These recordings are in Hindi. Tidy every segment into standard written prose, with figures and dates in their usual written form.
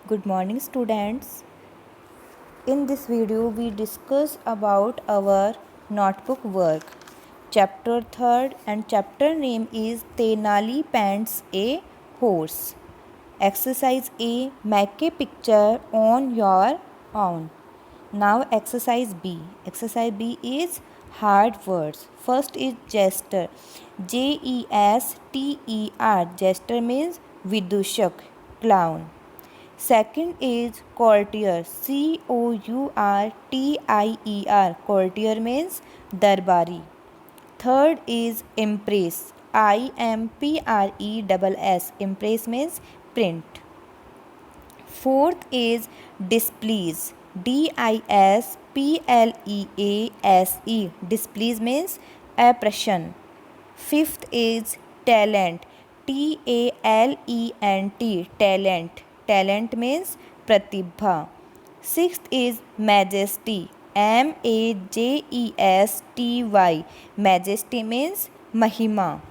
Good morning, students. In this video, we discuss about our notebook work. Chapter 3rd and chapter name is Tenali Pants a Horse. Exercise A. Make a picture on your own. Now exercise B. Exercise B is hard words. First is gesture. Gester. Gesture means vidushak, clown. Second is courtier. Courtier. Courtier means darbari. Third is impress. Impress. Impress means print. Fourth is displease. Displease. Displease means oppression. Fifth is talent. Talent. Talent. Talent means pratibha. Sixth is majesty. Majesty. Majesty means mahima.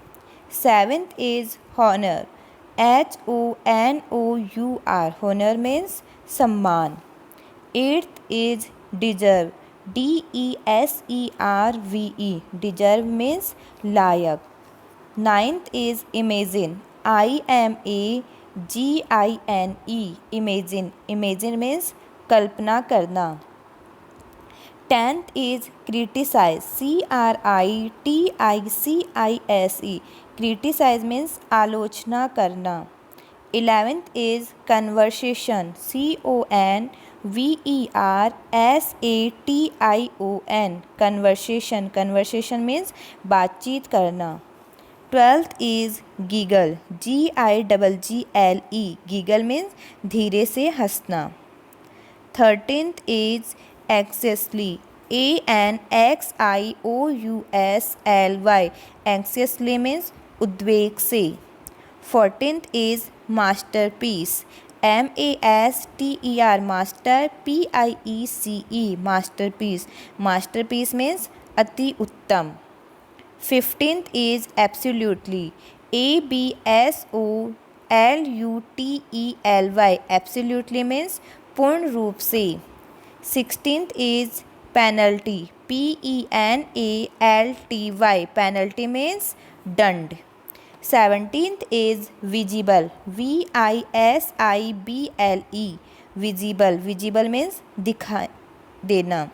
Seventh is honor. Honor. Honor means samman. Eighth is deserve. Deserve. Deserve means layak. Ninth is imagine. Imagine. Imagine. Imagine means कल्पना करना. 10th is criticize. Criticize. Criticize means आलोचना करना. 11th is conversation. Conversation. Conversation. Conversation means बातचीत करना. 12th is giggle. Giggle. Giggle means धीरे से हंसना. 13th is anxiously. Anxiously. Anxiously means उद्वेग से. 14th is masterpiece. Master. Master. Piece. Masterpiece. Masterpiece means अति उत्तम. 15th is absolutely. Absolutely. Absolutely means पूर्ण रूप से. 16th is penalty. Penalty. Penalty means दंड. 17th is visible. Visible. Visible. Visible means दिखाई देना.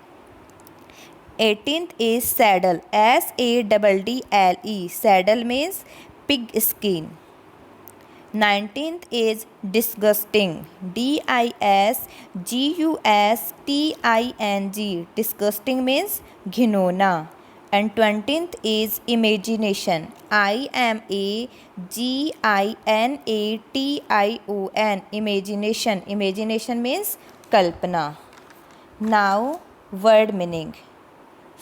18th is saddle. Saddle. Saddle means pig skin. 19th is disgusting. Disgusting. Disgusting means घिनौना. And 20th is imagination. Imagination. Imagination. Imagination means Kalpana. Now word meaning.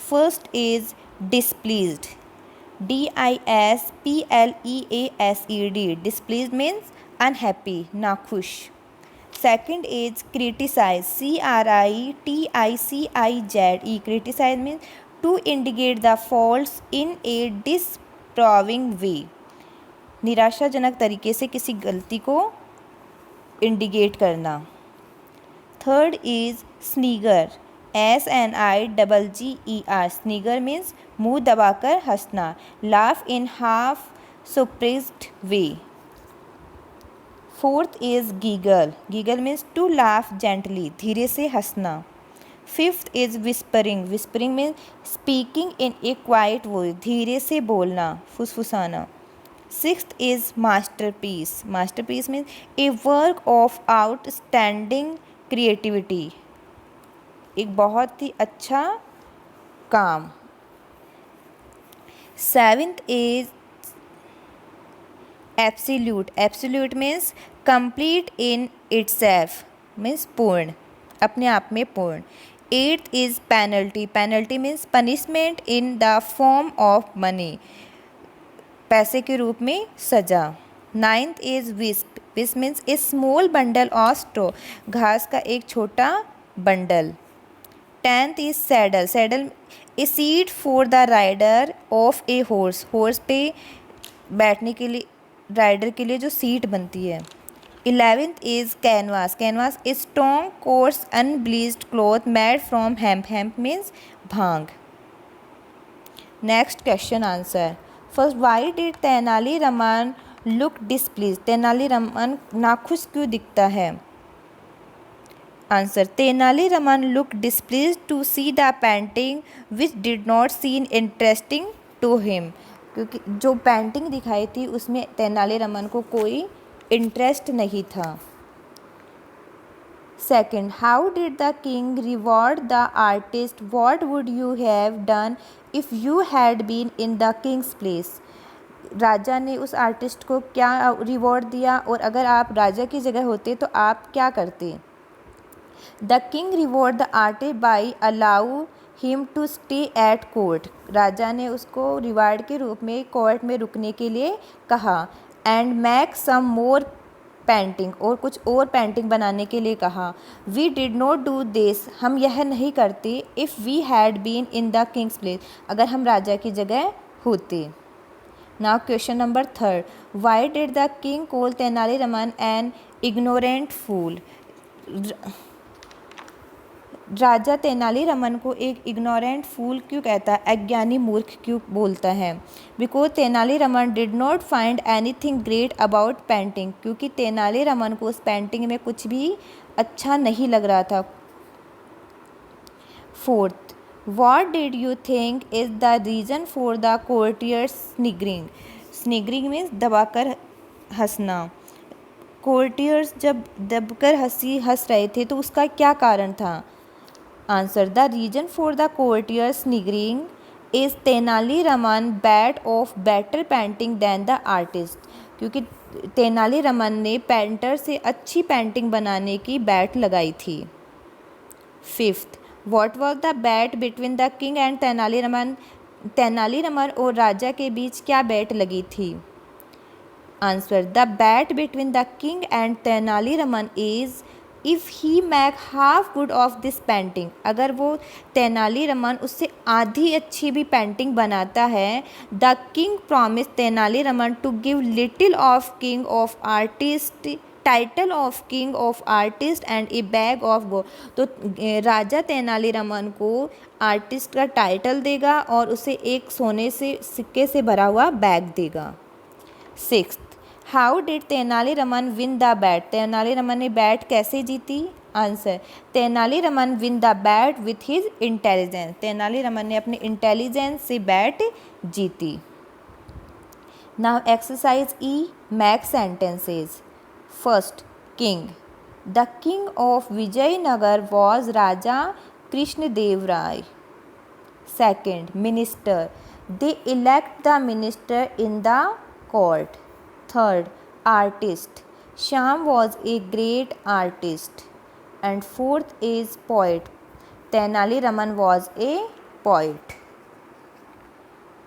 First is displeased. Displeased. Displeased means unhappy, nakhush. Second is criticize. Criticize. Criticize means to indicate the faults in a disapproving way. निराशाजनक तरीके से किसी गलती को इंडिकेट करना. Third is snigger. SNIGGER. Snigger means मुंह दबाकर हंसना. Laugh in half surprised way. Fourth is giggle. Giggle means to laugh gently, धीरे से हंसना. Fifth is whispering. Whispering means speaking in a quiet voice, धीरे से बोलना, फुसफुसाना. Sixth is masterpiece. Masterpiece means a work of outstanding creativity, एक बहुत ही अच्छा काम. Seventh is absolute. Absolute means complete in itself, means पूर्ण, अपने आप में पूर्ण. Eighth is penalty. Penalty means punishment in the form of money, पैसे के रूप में सजा. Ninth is wisp. Wisp means A small bundle of straw, घास का एक छोटा bundle. 10th is saddle. Saddle a seat for the rider of a horse. horse पे बैठने के लिए, राइडर के लिए जो सीट बनती है. 11th is canvas. Canvas is strong, coarse, unbleached cloth made from hemp. Hemp means bhang. Next question answer. First, why did Tenali Raman look displeased? Tenali Raman नाखुश क्यों दिखता है? Answer. Tenali Raman looked displeased to see the painting which did not seem interesting to him. क्योंकि जो पेंटिंग दिखाई थी उसमें तेनाली रामन को कोई इंटरेस्ट नहीं था. Second, how did the king reward the artist? What would you have done if you had been in the king's place? राजा ने उस आर्टिस्ट को क्या रिवॉर्ड दिया और अगर आप राजा की जगह होते तो आप क्या करते? The king reward the artist by allow him to stay at court. राजा ने उसको रिवार्ड के रूप में कोर्ट में रुकने के लिए कहा. And make some more painting, और कुछ और पेंटिंग बनाने के लिए कहा. We did not do this, हम यह नहीं करते. If we had been in the king's place, अगर हम राजा की जगह होते. Now question number 3. Why did the king call Tenali Raman an ignorant fool? राजा तेनाली रामन को एक इग्नोरेंट फूल क्यों कहता है, अज्ञानी मूर्ख क्यों बोलता है? Because Tenali Raman did not find anything great about painting, क्योंकि तेनाली रामन को उस पेंटिंग में कुछ भी अच्छा नहीं लग रहा था. Fourth, what did you think is the reason for the courtiers sniggering? Sniggering means दबाकर हंसना. कोर्टियर्स जब दबकर हंस रहे थे तो उसका क्या कारण था? Answer. The reason for the courtier sniggering is Tenali Raman bat off better painting than the artist, क्योंकि तेनाली रामन ने पेंटर से अच्छी पेंटिंग बनाने की बैट लगाई थी. Fifth, what was the bat between the king and Tenali Raman? Tenali Raman और राजा के बीच क्या बैट लगी थी? Answer. The bat between the king and Tenali Raman is if he make half good of this painting, अगर वो तेनाली रामन उससे आधी अच्छी भी पेंटिंग बनाता है. The king promise Tenali Raman to give little of king of artist title of king of artist and a bag of gold. तो राजा तेनाली रामन को आर्टिस्ट का टाइटल देगा और उसे एक सोने से सिक्के से भरा हुआ बैग देगा. Sixth, how did Tenali Raman win the bet? Tenali Raman ने बैट कैसे जीती? Answer. Tenali Raman win the bet with his intelligence. Tenali Raman ने अपने इंटेलिजेंस से बैट जीती. Now exercise E, make sentences. First, king. The king of Vijayanagar was Raja Krishnadeva Raya. Second, minister. They elect the minister in the court. Third, artist. Shyam was a great artist. And fourth is poet. Tenali Raman was a poet.